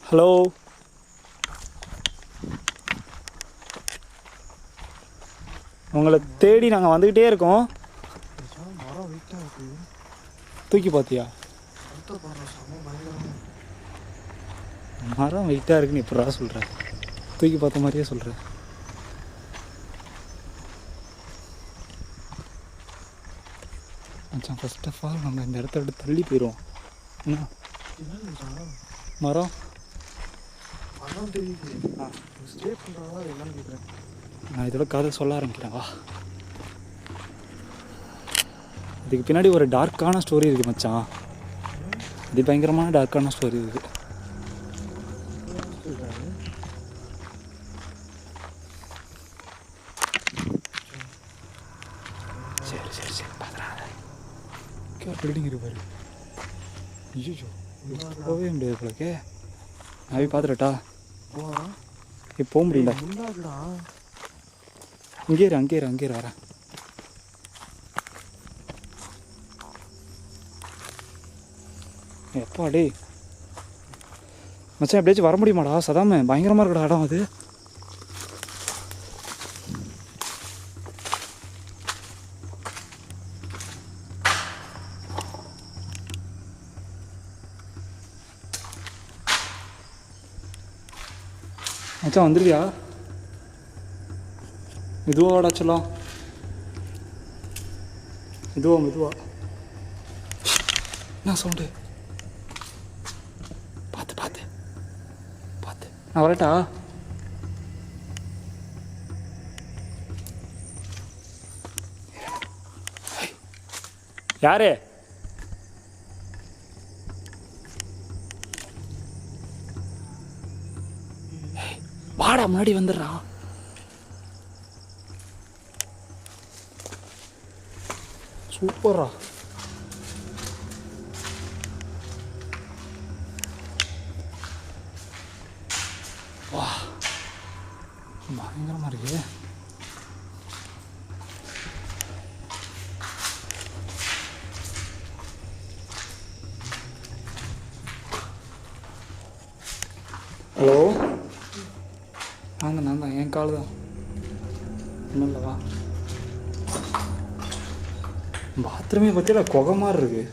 Hello, உங்களை தேடி நாங்கள் வந்துக்கிட்டே இருக்கோம். தூக்கி பார்த்தியா? மரம் வெயிட்டாக இருக்குன்னு எப்படா சொல்கிறேன்? தூக்கி பார்த்த மாதிரியே சொல்கிறேன். மச்சான், ஃபர்ஸ்ட் ஆஃப் ஆல் நம்ம இந்த இடத்த விட்டு தள்ளி போயிடுவோம். என்ன மரம் நான் இதோட கதை சொல்ல ஆரம்பிக்கிறேன். வா, இதுக்கு பின்னாடி ஒரு டார்க்கான ஸ்டோரி இருக்குது மச்சான். இது பயங்கரமான டார்க்கான ஸ்டோரி இருக்குது. சரி சரி சரி, பார்த்துறாங்க. பில்டிங் இருக்கு பாரு. ஐயோ, போகவே முடியாது போலக்கே. நான் போய் பார்த்துட்டா போக முடியல. அங்கே இரு வரேன். எப்பா டே மச்சான், எப்படியாச்சும் வர முடியுமாடா? சதாம பயங்கரமாக இருக்கடா இடம் அது. மச்சான் வந்துருவியா? மெதுவாடா சொல்லலாம். மெதுவா என்ன சவுண்டு? பார்த்து நான் வரட்டா? யாரு? வாடா, முன்னாடி வந்துடுறா. சூப்பரா. வா, பயங்கரமா இருக்கு. ஹலோ, நான் தான் என் கால் தான். ஒன்றும் இல்லைவா? பாத்ரூமே பற்றியில குகை மாதிரி இருக்கு.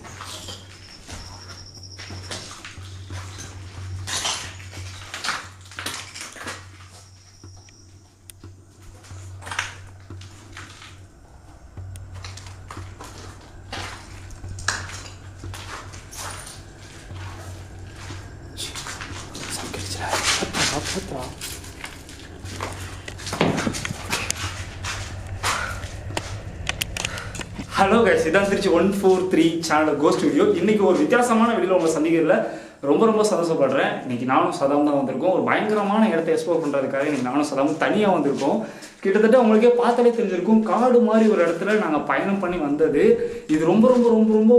பத்திரா ஹலோ கைஸ், இதான் திருச்சி 143 சேனல் கோஸ்ட் வீடியோ. இன்றைக்கி ஒரு வித்தியாசமான வீடியோவில் உங்களை சந்திக்கிறதுல ரொம்ப சந்தோஷப்படுறேன். இன்றைக்கி நானும் சதாம் தான் வந்திருக்கோம். ஒரு பயங்கரமான இடத்த எக்ஸ்ப்ளோர் பண்ணுறதுக்காக இன்றைக்கி நானும் சதாமும் தனியாக வந்திருக்கோம். கிட்டத்தட்ட உங்களுக்கே பார்த்தாலே தெரிஞ்சிருக்கும், காடு மாதிரி ஒரு இடத்துல நாங்கள் பயணம் பண்ணி வந்தது. இது ரொம்ப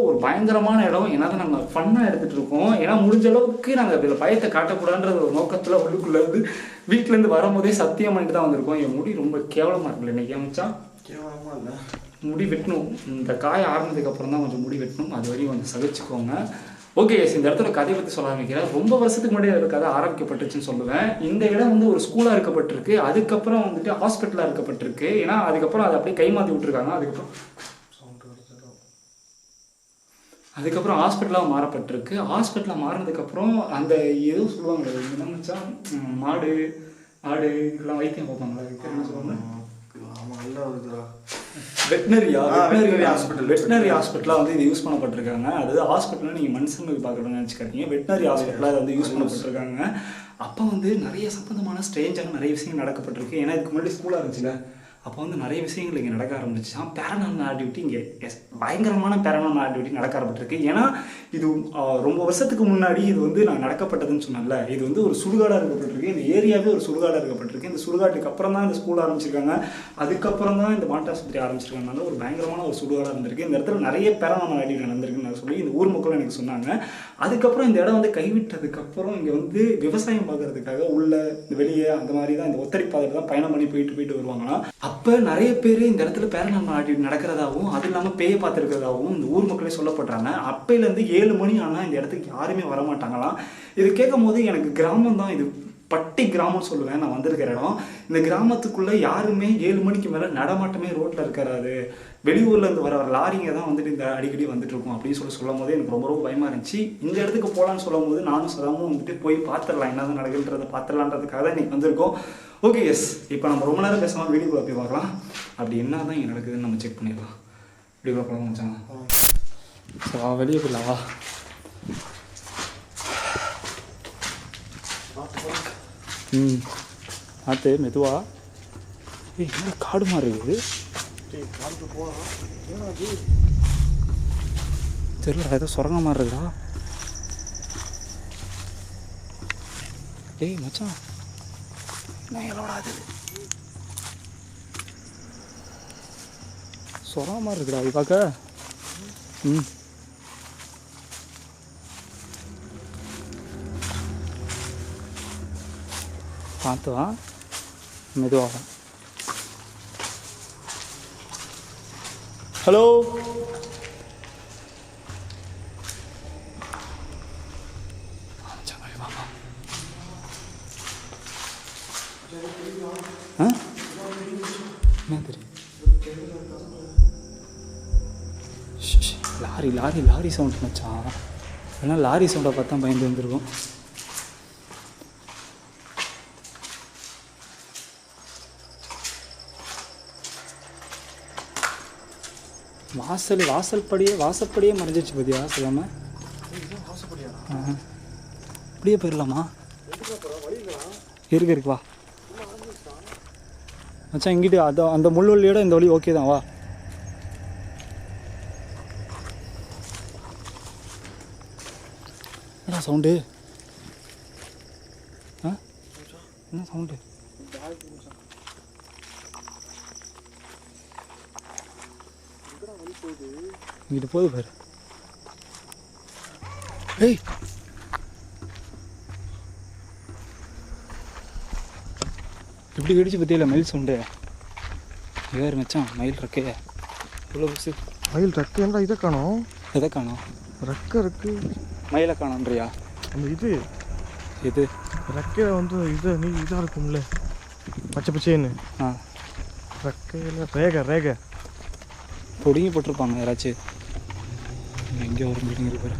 ஒரு பயங்கரமான இடம். ஏன்னா நாங்கள் ஃபன்னாக எடுத்துகிட்டு இருக்கோம். ஏன்னா முடிஞ்ச அளவுக்கு நாங்கள் இதில் பயத்தை காட்டக்கூடாதுன்ற ஒரு நோக்கத்தில் உள்ளுக்குள்ளேருந்து வீட்டிலேருந்து வரும்போதே சத்தியம் பண்ணிட்டு தான் வந்திருக்கோம். என் முடி ரொம்ப கேவலமாக இருக்குல்ல இன்றைக்கி அமைச்சா? கேவலமாக இல்லை, முடி வெட்டணும். இந்த காய ஆரம்பிச்சதுக்கப்புறம் தான் கொஞ்சம் முடி வெட்டணும். அது வரையும் கொஞ்சம் சகிச்சுக்கோங்க. ஓகே எஸ், இந்த இடத்துல கதையை பற்றி சொல்ல ஆரம்பிக்கிறேன். ரொம்ப வருஷத்துக்கு முன்னாடி ஒரு கதை ஆரம்பிக்கப்பட்டுச்சுன்னு சொல்லுவேன். இந்த இடம் வந்து ஒரு ஸ்கூலாக இருக்கப்பட்டிருக்கு. அதுக்கப்புறம் வந்துட்டு ஹாஸ்பிட்டலாக இருக்கப்பட்டிருக்கு. ஏன்னா அதுக்கப்புறம் அதை அப்படியே கைமாற்றி விட்டுருக்காங்க. அதுக்கப்புறம் ஹாஸ்பிட்டலாக மாறப்பட்டிருக்கு. ஹாஸ்பிட்டலாக மாறினதுக்கப்புறம் அந்த ஏதோ சொல்லுவாங்க, என்ன நினச்சா மாடு ஆடு இதெல்லாம் வைத்தியம் பார்ப்பாங்களா? என்ன சொல்லுவாங்க? வெட்டினரி ஹாஸ்பிட்டலாக வந்து இது யூஸ் பண்ணப்பட்டிருக்காங்க. அதாவது ஹாஸ்பிட்டலில் நீங்கள் மனுஷங்களுக்கு பார்க்கணும்னு நினச்சிக்காதீங்க. வெட்டினரி ஹாஸ்பிட்டலாக அதை வந்து யூஸ் பண்ணப்பட்டிருக்காங்க. அப்போ வந்து நிறைய சம்பந்தமான ஸ்ட்ரேஞ்சான நிறைய விஷயங்கள் நடக்கப்பட்டிருக்கு. ஏன்னா இதுக்கு முன்னாடி ஸ்கூலாக இருந்துச்சுல, அப்போ வந்து நிறைய விஷயங்கள் இங்கே நடக்க ஆரம்பிச்சிச்சான். பேரனார்மல் ஆக்டிவிட்டி இங்கே பயங்கரமான பேரனார்மல் ஆக்டிவிட்டி நடக்க ஆரம்பிச்சிருக்கு. ஏன்னா இது ரொம்ப வருஷத்துக்கு முன்னாடி இது வந்து நான் நடக்கப்பட்டதுன்னு சொன்னேன்ல, இது வந்து ஒரு சுடுகாடாக இருக்கப்பட்டிருக்கு. இந்த ஏரியாவே ஒரு சுடுகாடாக இருக்கப்பட்டிருக்கு. இந்த சுடுகாட்டுக்கு அப்புறம் தான் இந்த ஸ்கூல் ஆரம்பிச்சிருக்காங்க. அதுக்கப்புறம் தான் இந்த மாட்டாஸ்பத்திரி ஆரம்பிச்சிருக்காங்க. ஒரு பயங்கரமான ஒரு சுடுகாடாக இருந்திருக்கு. இந்த இடத்துல நிறைய பேரனார்மல் ஆக்டிவிட்டி நடந்திருக்குன்னு நான் சொல்லி இந்த ஊர் மக்களும் எனக்கு சொன்னாங்க. அதுக்கப்புறம் இந்த இடம் வந்து கைவிட்டதுக்கப்புறம் இங்கே வந்து விவசாயம் பார்க்கறதுக்காக உள்ள வெளியே அந்த மாதிரி தான் இந்த ஒத்தடி பாதையில் தான் பயணம் பண்ணி போயிட்டு வருவாங்களாம். அப்போ நிறைய பேர் இந்த இடத்துல பேரநார்மல் ஆக்டிவிட்டி நடக்கிறதாகவும் அது இல்லாமல் பேயை பார்த்துருக்கிறதாகவும் இந்த ஊர் மக்களே சொல்லப்படுறாங்க. அப்போலேருந்து 7 மணி ஆனால் இந்த இடத்துக்கு யாருமே வரமாட்டாங்களாம். இது கேட்கும் போது எனக்கு கிராமம் தான் இது, பட்டி கிராமம்னு சொல்லுவேன். நான் வந்திருக்கிற இடம் இந்த கிராமத்துக்குள்ளே யாருமே 7 மணிக்கு மேலே நடமாட்டமே ரோட்டில் இருக்கிறாரு. வெளியூர்லேருந்து வர லாரிங்க தான் வந்துட்டு இந்த அடிக்கடி வந்துட்டு இருக்கும் அப்படின்னு சொல்லும் போது எனக்கு ரொம்ப ரொம்ப பயமாக இருந்துச்சு. இந்த இடத்துக்கு போகலான்னு சொல்லும் போது நானும் சதாமும் வந்துட்டு போய் பார்த்துடலாம், என்னதான் நடக்குன்றதை பார்த்துடலான்றதுக்காக தான் இன்றைக்கி வந்திருக்கோம். ஓகே எஸ், இப்போ நம்ம ரொம்ப நேரம் பேசாமல் வீடியோக்குள்ள போய் பார்க்கலாம். அப்படி என்ன தான் இங்கே நடக்குதுன்னு நம்ம செக் பண்ணிடலாம். வீடியோக்குள்ள போகலாம் மச்சாங்க. சரி வெளியே போயிடலாவா? ஆத்து மெதுவா. என்ன காடு மாதிரி இருக்குது தெரியல, ஏதோ சுரங்க மாதிரி இருக்குடா. ஏய் மச்சான், என்ன எல்லோடா அது சுரங்க மாதிரி இருக்குடா அது பார்க்க. பார்த்துவா மெதுவாக. ஹலோ என்ன தெரியும்? லாரி லாரி லாரி சவுண்ட் மச்சான். ஏன்னா லாரி சவுண்டை பார்த்தா பயந்து வந்துருக்கும். வாசப்படியே மறைஞ்சிச்சு பத்தியா சொல்லாம. அப்படியே போயிடலாமா? இருக்கு வா மச்சான். இங்கிட்டு அந்த முள்வெளியோட இந்த வழி ஓகே தான், வா. என்ன சவுண்டு? என்ன சவுண்டு? இங்கிட்டு போகுது பாரு. ஏய் இப்படி கடிச்சு பற்றியில்ல மயில் சவுண்டு. வேறு மச்சான் மயில் ரெக்கைய இவ்வளோ புதுசு. மயில் ரெக்கைன்றா இதை காணோம். எதை காணோம்? ரெக்கை இருக்கு, மயிலை காணோன்றியா? அந்த இது ரெக்கையில வந்து நீ இதாக இருக்கும்ல பச்சை பச்சைன்னு. ரெக்கையில் ரேகை பொடிங்கி போட்டிருப்பாங்க யாராச்சும். எங்கே ஒரு பில்டிங் இருக்கு பாரு.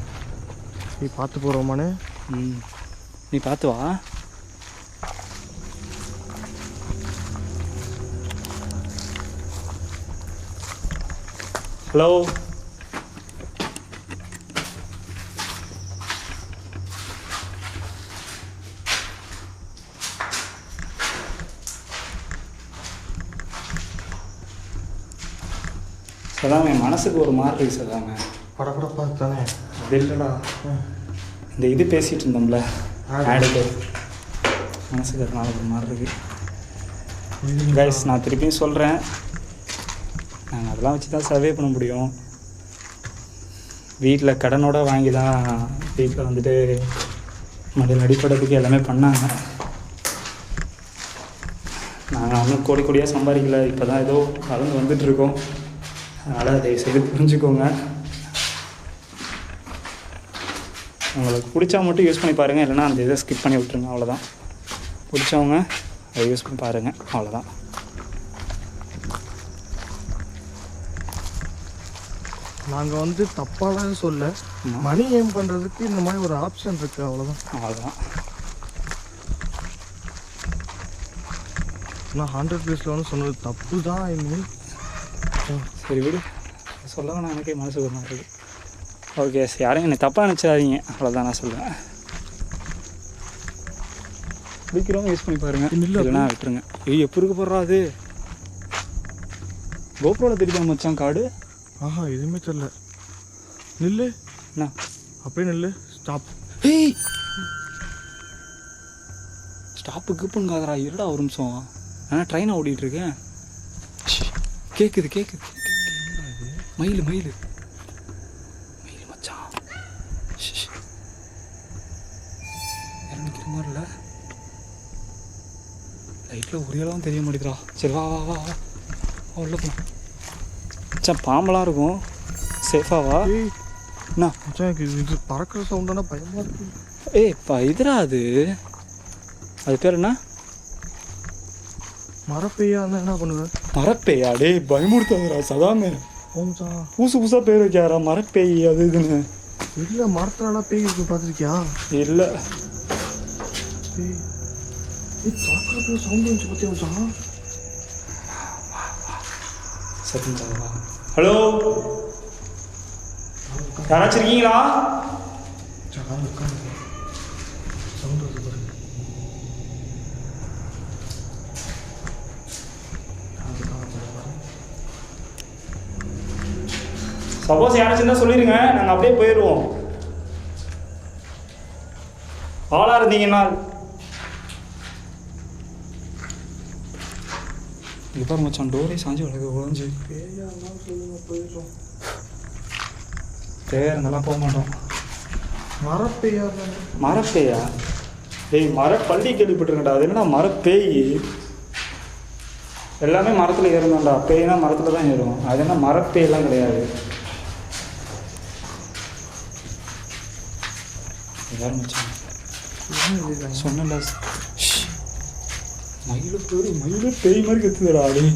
நீ பார்த்து போகிறோமானு? நீ பார்த்து வா. ஹலோ சதாம், என் மனசுக்கு ஒரு மாதிரி இருக்கு சதாம. படப்படப்பா தானே? அது இல்லைடா, இந்த இது பேசிகிட்டு இருந்தோம்ல ஆடுக்கு, மனசுக்கு அதனால ஒரு மாதிரி இருக்கு. கைஸ் நான் திருப்பியும் சொல்கிறேன், நாங்கள் அதெல்லாம் வச்சு தான் சர்வே பண்ண முடியும். வீட்டில் கடனோட வாங்கி தான் வீட்டில் வந்துட்டு மடியில் அடிப்படத்துக்கு எல்லாமே பண்ணாங்க. நாங்கள் ஒன்றும் கோடி கோடியாக சம்பாதிக்கல, இப்போ தான் ஏதோ கலந்து வந்துட்டுருக்கோம். அதனால் தயவுசெய்து புரிஞ்சுக்கோங்க. உங்களுக்கு பிடிச்சா மட்டும் யூஸ் பண்ணி பாருங்கள், இல்லைனா அந்த இதை ஸ்கிப் பண்ணி விட்ருங்க, அவ்வளோதான். பிடிச்சவங்க அதை யூஸ் பண்ணி பாருங்கள், அவ்வளோதான். நாங்கள் வந்து தப்பாலாம் சொல்ல, மணி ஏம் பண்ணுறதுக்கு இந்த மாதிரி ஒரு ஆப்ஷன் இருக்குது, அவ்வளோதான். நான் 100 வந்து சொன்னது தப்பு தான். மீன் சரி விடு, சொல்ல நான் எனக்கே மனசு ஒரு மாதிரி இருக்குது. ஓகே, யாரையும் என்னை தப்பாக நினச்சிடாதீங்க, அவ்வளோதான் நான் சொல்லுவேன். பிடிக்கிறவங்க யூஸ் பண்ணி பாருங்கள், இல்லைன்னா விட்டுருங்க. ஏய் எப்படி இருக்க போடுறா அது? கோப்ரோவில் தெரியுதா மச்சான் காடு? எதுவுமே தெரியல. நில்லு, என்ன அப்படியே நில்லு. ஸ்டாப். ஏய் ஸ்டாப்புக்கு பண்ணுங்காதரா, இருடா ஒரு நிமிஷம். ஆனால் ட்ரெயினை ஓடிட்டுருக்கேன். கேட்குது மயில் மச்சான். இறங்கிக்கிற மாதிரி இல்லை, லைட்டில் ஒரு இடம் தெரிய மாட்டேங்கிறா. சரி வா வா வா வா, உள்ள போகலாம். மச்சான் பாம்பெல்லாம் இருக்கும், சேஃபாவா? ஏய் என்ன மச்சான் எனக்கு இது பறக்கிற சவுண்டானா பயமா இருக்கு. ஏய் இதுரா அது பேர் என்ன? மரப்பெய்யா இருந்தா என்ன பண்ணுவேன்? மரப்பேயா? டேய் பயமுறுத்தாதரா சதாமே. மச்சான் புதுசாக பேர் வைக்காரா மரப்பேய் அது இதுன்னு. இல்லை மரத்துலலாம் பேய் இருக்கு பார்த்துருக்கியா? இல்லை ஏய் பறக்கிற சவுண்ட் வந்துச்சு பார்த்தியா மச்சான்? சத்தியம். ஹலோ, யாராச்சும் இருக்கீங்களா? சவுண்ட் வருது பாருங்க. சப்போஸ் யாராச்சும் தான் சொல்லிடுங்க, நாங்கள் அப்படியே போயிடுவோம். ஆளாக இருந்தீங்கன்னா இங்கே பாரு மச்சான், டோரே சாஞ்சு உழஞ்சு. பேயா இருந்தாலும் சொல்லுங்க போயிடுறோம். பேர் இருந்தாலும் போக மாட்டோம். மரப்பெய்யா இருந்தாலும் மரப்பேயா? டேய் மரப்பள்ளி கேள்விப்பட்டிருக்கேன்டா, அது என்னடா மரப்பேய்? எல்லாமே மரத்தில் ஏறணும்டா, பேய்னா மரத்தில் தான் ஏறும். அது என்ன மரப்பேயெல்லாம் கிடையாது. யார் மச்சான் சொன்னல மயில பேய் மாதிரி கத்துதுடா. அப்படி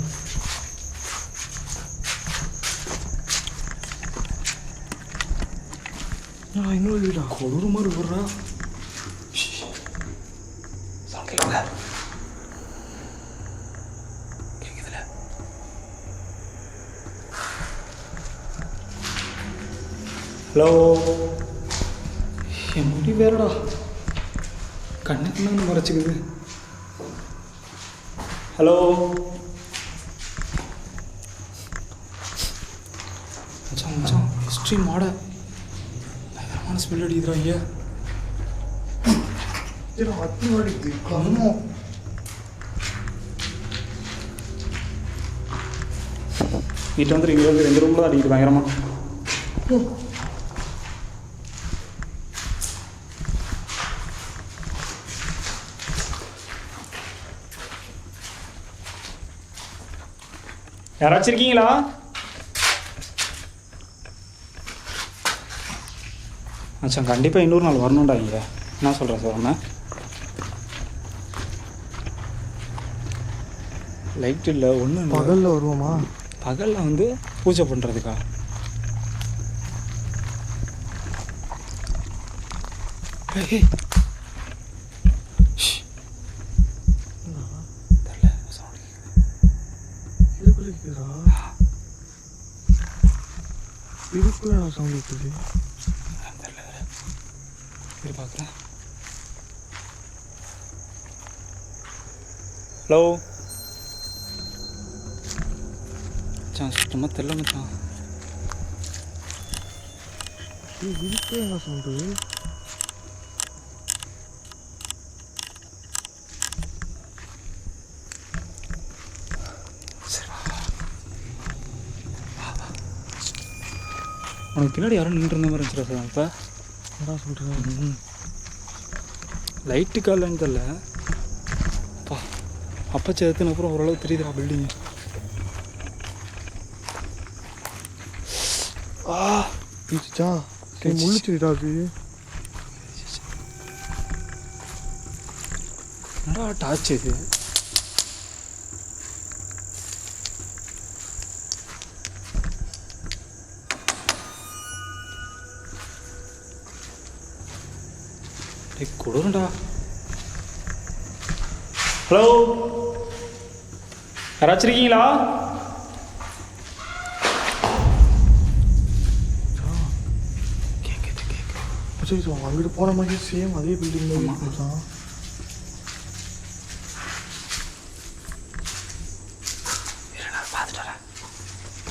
இன்னொரு வீடா கொடூர மாதிரி விடுறா. கேக்குதுல? ஹலோ, என் முடி வேறடா கண்ணுக்குன்னு மறைச்சிக்குது. ஹலோ மச்சான் மச்சான், ஹிஸ்ட்ரி மாட பயங்கரமான ஸ்மெல் அடிக்குதுடா. ஐயா அத்தி அடிக்குது கண்ணும். வீட்டு வந்து இங்கே வந்து 2 ரூமில் தான் அடிக்குது பயங்கரமாக. யாராச்சும் இருக்கீங்களா? மச்சான் கண்டிப்பாக இன்னொரு நாள் வரணும்டா. இங்கே என்ன சொல்கிறேன் சார்? நம்ம லைட் இல்லை ஒன்றும். பகலில் வருவோமா? பகலில் வந்து பூஜை பண்ணுறதுக்கா? இதுக்குள்ள சவுண்ட் இருக்குது. பார்க்குறேன். ஹலோ மச்சான், சுத்தமாக தெரியல மச்சான். இதுக்குள்ள என்ன சவுண்டு? உனக்கு பின்னாடி யாரும் நின்றுருந்த மாதிரி இருந்துச்சுடா சார். இப்போ என்ன சொல்கிறேன்? லைட்டு காலன்னு தெரில. அப்பா அப்போ சேர்த்துன அப்புறம் ஓரளவு தெரியுதுடா பில்டிங்கு. பீச்சிச்சா? முள்ளிச்சுடா அது. என்னடா டார்ச் இது? கொடுடா. ஹலோ, யாராச்சும் இருக்கீங்களா? அங்கிட்டு போன மாதிரி சேம் அதே பில்டிங் தான். பார்த்துட்டு வரேன்.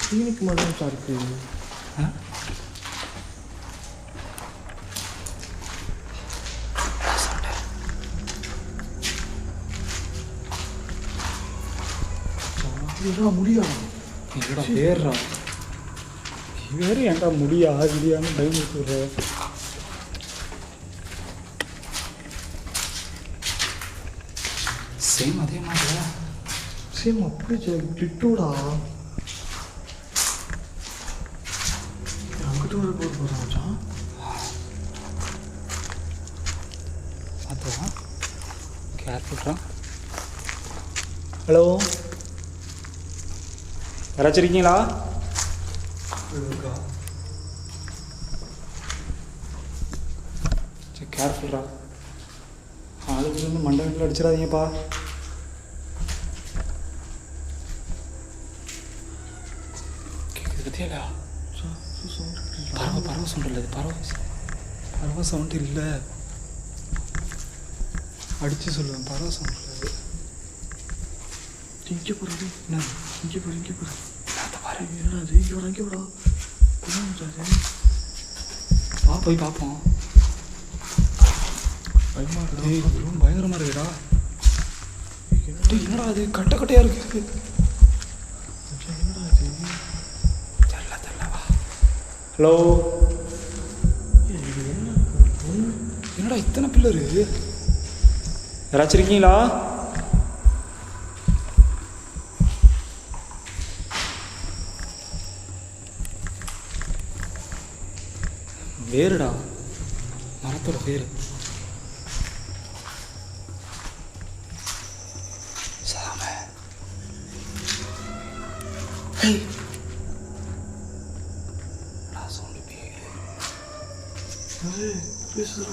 கிளினிக் மட்டும் சார் இருக்கு. முடியாது என்னடா பேர்றா? வேறு ஏன்டா முடியா இல்லையான்னு பயமுறுத்துற. சேம் அதே மாதிரி. சேம் அப்படி கிட்டோடா. பக்கத்து வர போகிறோம் மச்சான். பார்த்துக்கலாம். கேர்ஃபுல்ரா. ஹலோ, யாராச்சும் இருக்கீங்களா? சரி, கேர்ஃபுல்ரா. ஆளுக்கு வந்து மண்டபத்தில் அடிச்சிடாதீங்கப்பா. கேட்குது பற்றியா? பறவை சவுண்ட் இல்லை, பறவை சவுண்ட் இல்லை. அடித்து சொல்லுவேன், பறவை சவுண்ட் இல்லை. இங்கே போகிறது என்ன இங்கே போகிற அதை பாரு. என்னடா அது இங்கே விடா வா போய் பார்ப்போம். பயமா டேய் ரூம் பயங்கரமாக இருக்குடா. டேய் என்னடா அது கட்டையாக இருக்குது. என்னடா அது தெரியல வா. ஹலோ, என்னடா இத்தனை பில்லரு? யாராச்சும் இருக்கீங்களா? வேறுடா, மரத்தோட வேறு. சாம பேசுது.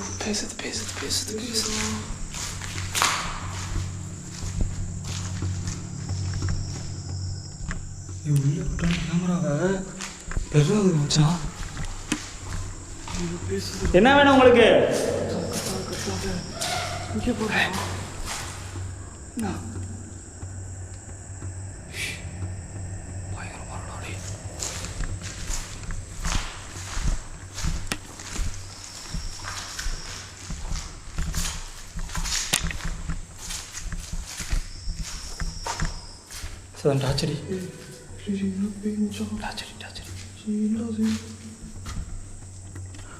உள்ள விட்டான கேமராவை பெருசாகுது மச்சான். என்ன வேணும் உங்களுக்கு? இங்கே போகிறேன். சார் டாச்சடி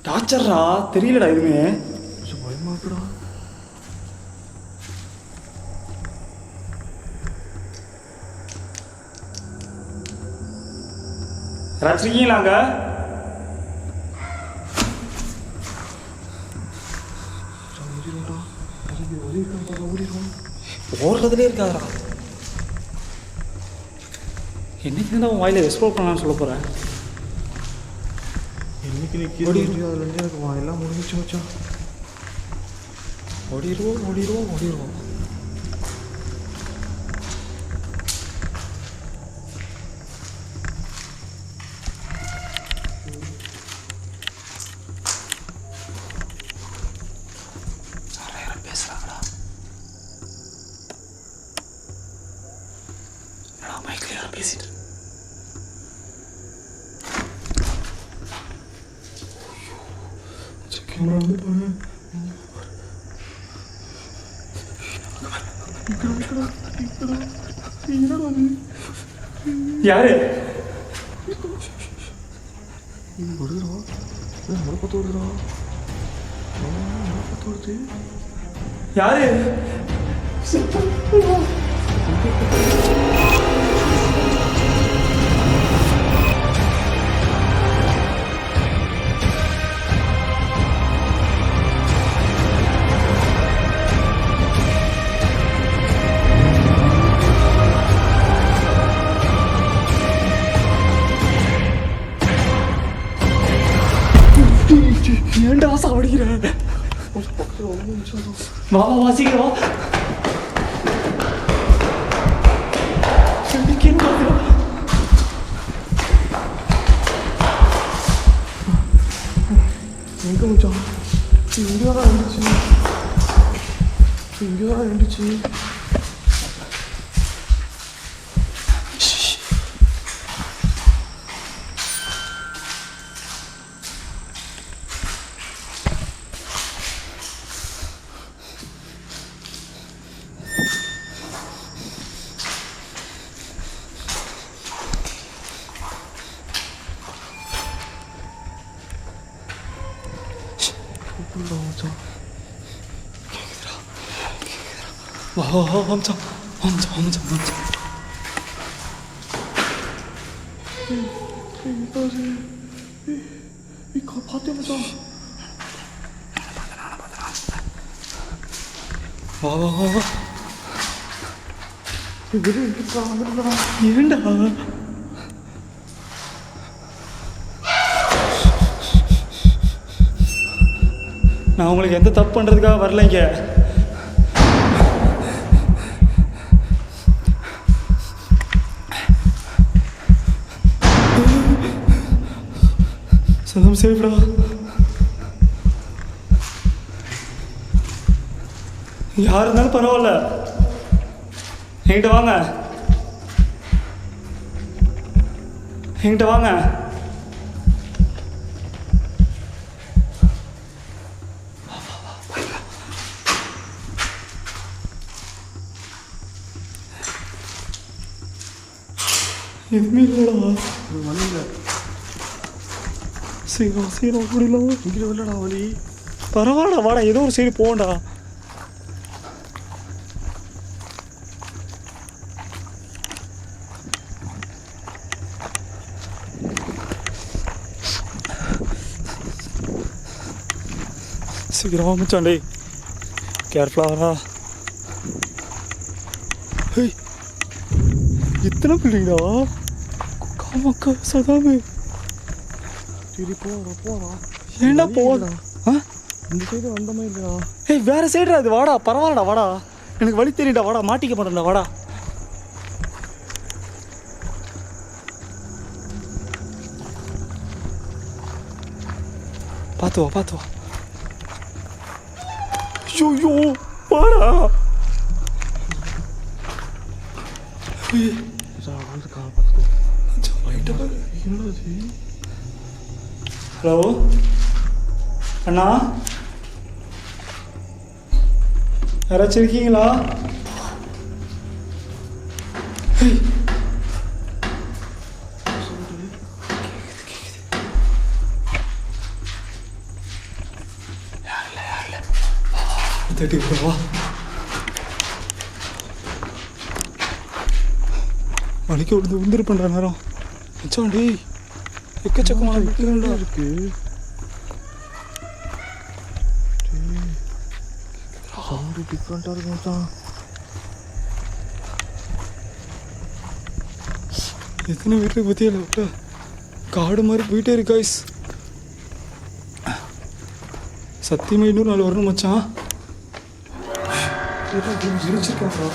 டாச்சர்ரா, தெரியலடா எதுவுமே. பயமாக்குடா. யாராச்சும் இருக்கீங்களாங்க? ஓடுறதுலே இருக்காதரா. என்னைக்கு தான் உன் வாயில எக்ஸ்ப்ளோர் பண்ணலான்னு சொல்ல போகிறேன். என்னைக்கு நீ கீழே அதுலேருந்து எனக்கு எல்லாம் முடிஞ்சிச்சு மச்சான். ஓடிடுவோம். பேசுகிறாங்கடா. நான் மைக்கில் யாரும் பேசிட்டு கேமரா வந்து பாரு. என்னடா அது? யாரு? வருதுடா. மரப்பத்து வருதுடா. மரப்பத்து வருது. யாரு? ஏன்டா சாவடிக்கிற? வா சீக்கிரம் எங்கே மச்சான்? இங்கே தான் இருந்துச்சு. 와, 엄청. பார்த்தே மச்சான். வா வா வா வா. ஏண்டா நான் உங்களுக்கு எந்த தப்பு பண்ணுறதுக்காக வரலைங்க. சதம் சேஃப்டா. யார் இருந்தாலும் பரவாயில்ல, என்கிட்ட வாங்க, என்கிட்ட வாங்க. எதுவுமே இல்லைடா. வழியில் சீக்கிரம் சீக்கிரம் முடியல. இங்கே இல்லைடா வழி. பரவாயில்ல வாடா, ஏதோ ஒரு சைடு போகண்டா. சீக்கிரம் மச்சான், டேய் கேர்ஃபுல்லாக. ஹேய், இத்தனை பிள்ளைங்களா? காமக்கா சதாமே. சரி போடா. ஏண்டா போடா? ஆ, இந்த சைடு வந்த மாதிரி இல்லைடா. ஏய் வேற சைடுடா இது. வாடா, பரவாயில்லடா, வாடா, எனக்கு வழி தெரியுடா, வாடா, மாட்டிக்க மாட்டேன்டா, வாடா. பார்த்து வா, பார்த்து வா. ஐயோ வாடா. ஹலோ அண்ணா, யாராச்சும் இருக்கீங்களா? தட்டி விடவா? மணிக்கு ஒரு உந்திரு பண்ணுற நேரம் மச்சான். டேய் எக்கச்சக்கமான வீட்டுகள்டா இருக்கு. சவுண்டு டிஃப்ரெண்ட்டாக இருக்கு மச்சான். எத்தனை வீட்டுக்கு பற்றியே இல்லை, காடு மாதிரி போயிட்டே இருக்கு காய்ஸ். சத்தியமாக இன்னொரு நாள் வரணும் மச்சான். ஜெயிச்சிருக்காங்க.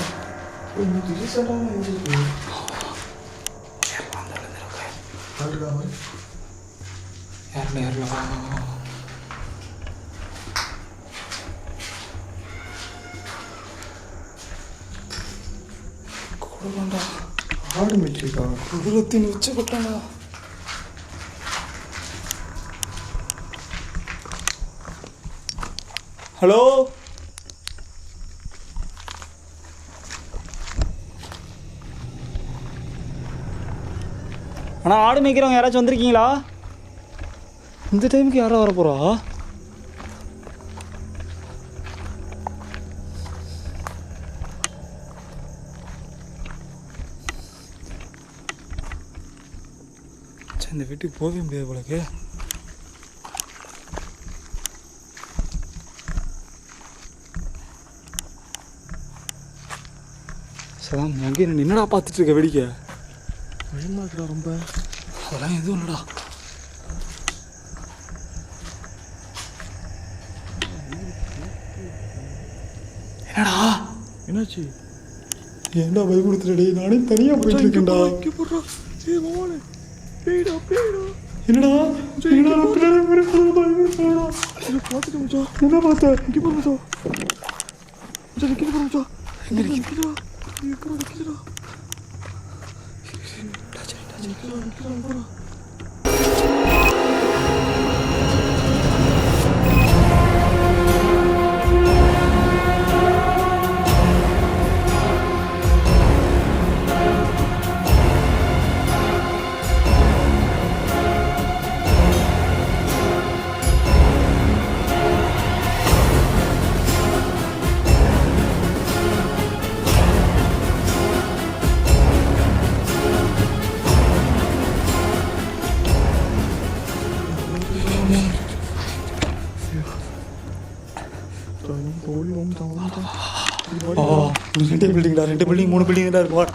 கொடுவாண்டா, ஆடு மேய்ச்சிருக்காங்க. குதிரத்தின் உச்சப்பட்டாண்டா. ஹலோ அண்ணா, ஆடு மேய்க்கிறவங்க யாராச்சும் வந்திருக்கீங்களா? இந்த டைமுக்கு யாரா வர போகிறா? இந்த வீட்டுக்கு போகவே முடியாது போலக்கு. சதாம், அங்கே என்னடா பார்த்துட்டு இருக்க வேடிக்கை? பயமா இருக்குடா ரொம்ப. அதெல்லாம் எதுவும் இல்லைடா. என்னடா என்னாச்சு? ஏன்டா பயப்படுத்துறடே? நானே தனியாக போயிட்டு இருக்கேன்டா. என்னடா பார்த்துட்டு மச்சான். என்ன பார்த்த? இங்கே போகிற மச்சான். மச்சான் நிற்கிது போகிற மச்சான். எங்கே நிற்கிதுடா? நிற்கிதுடா. நிற்கிதுடா. ரெண்டு பில்டிங்டா, 2 பில்டிங் 3 பில்டிங் தான் இருக்கும்.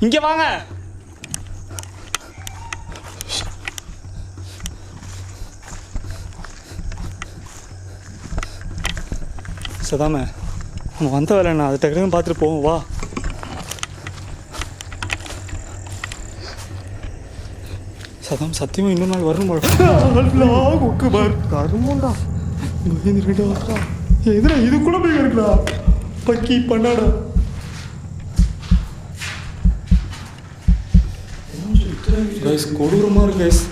இங்கே வாங்க. சதாம நம்ம வந்த வேலை என்ன, அது டக்குனு பார்த்துட்டு போவோம் வா. சதாம் சத்தியமாக இன்னொரு நாள் வரணும் போல. கருமுண்டா எதுனா இது கூட போய் இருக்குடா பக்கி பண்ணாடா. கைஸ் கொடூரமாக இருக்கு கைஸ்.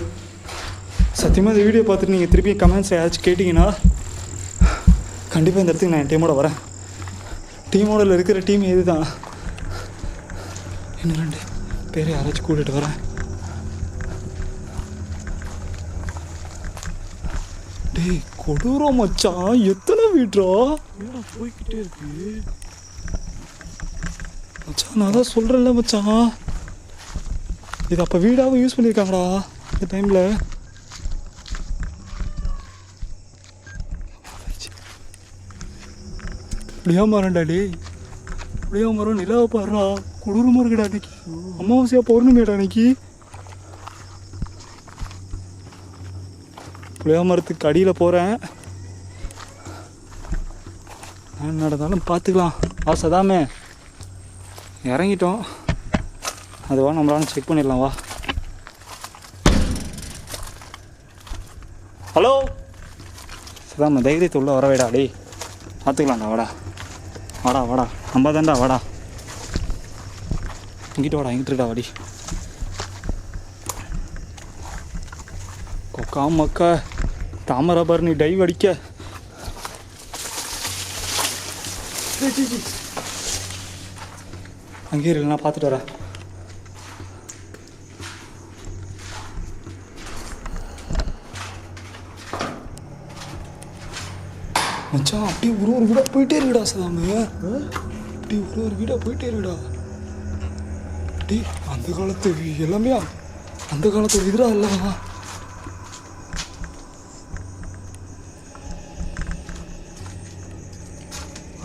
சத்தியமாக இந்த வீடியோ பார்த்துட்டு நீங்கள் திருப்பி கமெண்ட்ஸ் ஏதாச்சும் கேட்டிங்கன்னா கண்டிப்பாக இந்த இடத்துக்கு நான் என் டீமோட வரேன். டீமோட இருக்கிற டீம் எது தான். இன்னும் 2 பேர் யாராச்சும் கூட்டிகிட்டு வரேன். டேய் கொடூரம் மச்சான், எத்தனை வீட்ரா போய்கிட்டே இருக்கு மச்சான். நான் தான் சொல்கிறேன்ல மச்சான், இது அப்போ வீடாகவும் யூஸ் பண்ணியிருக்காங்கடா இந்த டைமில். புளியா மரம்டா டேய், புளியா மரம் நிலாவை பாடுறா. கொடூரமாக இருக்குடா அன்னைக்கு, அமாவாசையா பௌர்ணமியாடா அன்னைக்கு. புளியா மரத்துக்கு அடியில் போகிறேன். நான் நடந்தாலும் பார்த்துக்கலாம். சதாமே இறங்கிட்டோம், அதுவா நம்மளால செக் பண்ணிடலாம் வா. ஹலோ சதாம, தைரியத்தை உள்ள வர வேடா டேய், பார்த்துக்கலாம்டா வாடா வாடா வாடா, நம்ம தான்டா வாடா. இங்கிட்ட வாடா, இங்கிட்டு இருக்கா வாடி. கொக்கா மக்கா தாமராபரணி டைவ் அடிக்க. அங்கேயே இல்லை, நான் பார்த்துட்டு வரேன். மச்சான் அப்படியே ஒரு வீடாக போயிட்டே இருக்குடா சதாமு, அப்படியே ஒரு வீடாக போயிட்டே இருக்குடா. டே அந்த காலத்து எல்லாமே அந்த காலத்தோட இதுடா இல்லைவா.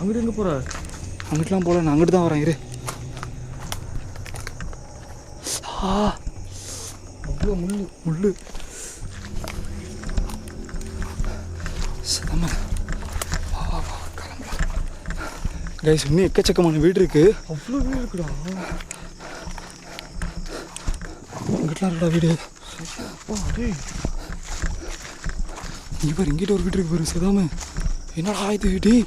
அங்கிட்டு எங்கே போகிற? அங்கிட்டலாம் போகல, நான் அங்கிட்டு தான் வரேன் இரு. அவ்வளோ முள்ளு சதாம வா வா வா கிளம்பலாம். கைஸ் இன்னும் எக்கச்சக்கமான வீடு இருக்கு. அவ்வளோ வீடு இருக்குடா. இங்கிட்டலாம் இருக்கா வீடு. டேய் இங்கே பாரு, இங்கிட்ட ஒரு வீடு இருக்கு பாரு சதாம. என்னடா இது டேய்,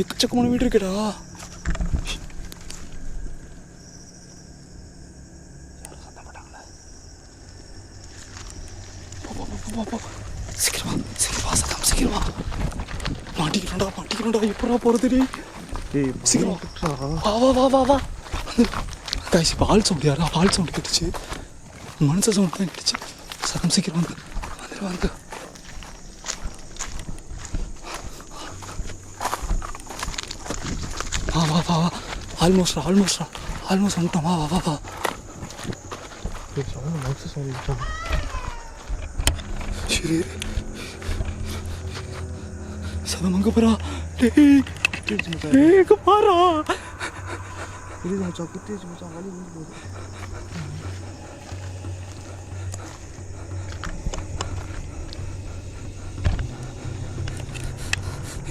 எக்கச்சக்கமான வீடு இருக்குடா. சீக்கிரமா சீக்கிரமா சதாம் சீக்கிரமா. மாட்டிக்கிறோம்டா எப்படா போகிறது டேய். சீக்கிரம் வா வா வா வா வா. கைஸ் இப்போ ஆள் சவுண்ட் யாரா, ஆள் சவுண்ட் கேட்டுச்சு, மனுஷ சவுண்ட் தான் கேட்டுச்சு. சதம் சீக்கிரம் வந்து வா வா வா வா. ஆல்மோஸ்ட் வந்துட்டோம். வா வா வா வா. சரி சதம் அங்கே போகிறா. டேய் பாரா.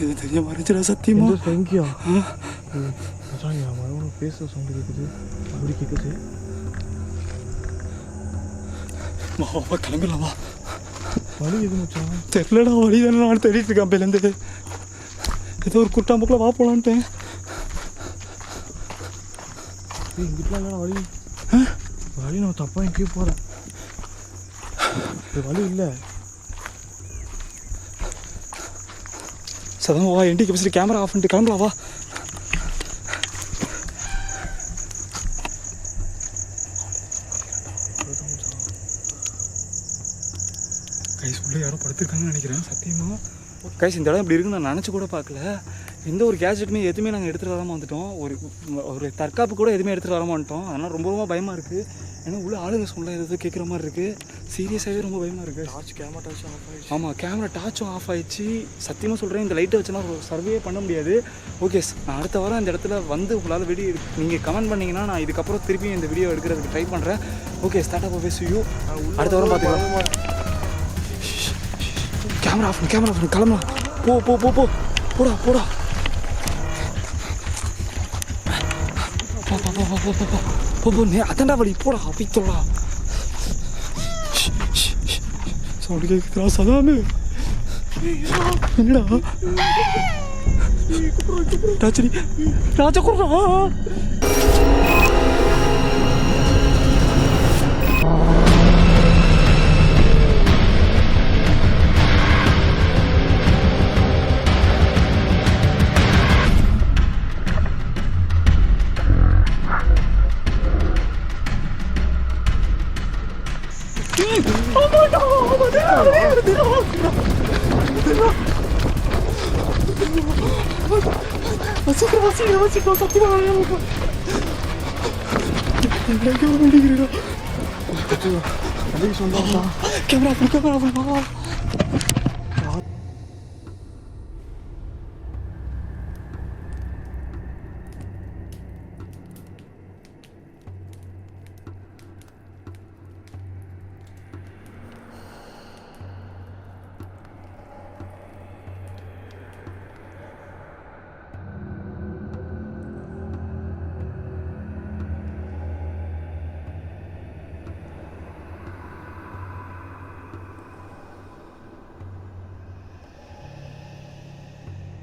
இது தெரிய மறைச்சிடா சத்தியமா. எங்கேயா பேச சவுண்டு கேட்குது, அப்படி கேட்குது. வா வா கிளம்பிடலாம் வா. வழி எது மச்சான் தெரிலடா, வழி தானே நான் தேடிட்டு இருக்கேன் அப்பையிலேருந்து. ஏதோ ஒரு குட்டாம்புக்கில் வா போகலான்ட்டேன். இங்கிட்டலாம் இல்லைடா வழி. வழி நான் தப்பாக எங்கேயோ போகிறேன், வழி இல்லை. சதம் வா, என்டி கெப்பாசிட்டி கேமரா ஆஃப் பண்ணிட்டு கிளம்பலாம் வா. கைஸ் உள்ள யாரோ படுத்துருக்காங்கன்னு நினைக்கிறேன் சத்தியமாக. கைஸ் இந்த இடம் இப்படி இருக்குன்னு நான் நினச்சி கூட பார்க்கல. எந்த ஒரு கேஜெட்டுமே எதுவுமே நாங்கள் எடுத்துகிட்டு வராமல் வந்துட்டோம். ஒரு தற்காப்பு கூட எதுவுமே எடுத்துகிட்டு வராமல் வந்துட்டோம். அதனால் ரொம்ப பயமாக இருக்குது. ஏன்னா உள்ள ஆளுங்க சொல்ல ஏதோ கேட்குற மாதிரி இருக்குது. சீரியஸாகவே ரொம்ப பயமாக இருக்குது. கேமரா டார்ச் ஆஃப் ஆயிடுச்சு. ஆமாம், கேமரா டார்ச்சும் ஆஃப் ஆயிடுச்சு. சத்தியமாக சொல்கிறேன், இந்த லைட்டை வச்சுனா சர்வே பண்ண முடியாது. ஓகே, நான் அடுத்த வாரம் இந்த இடத்துல வந்து உங்களால் வீடியோ நீங்கள் கமெண்ட் பண்ணிங்கன்னா நான் இதுக்கப்புறம் திருப்பி இந்த வீடியோ எடுக்கிறதுக்கு ட்ரை பண்ணுறேன். ஓகே, ஸ்டார்ட் ஆஃப் பேசியோ அடுத்த வாரம் பார்த்துக்கலாம். கேமரா ஆஃப் கிளம்பலாம். போ போ போ போ போடா போடா போ போ போ போ போ போ போ நே அத்தண்டா வழி போடா அப்படித்தோடா. சவுண்டு கேட்குறா சதாமே. என்னடா ராஜரி ராஜா கூடா. கேமரா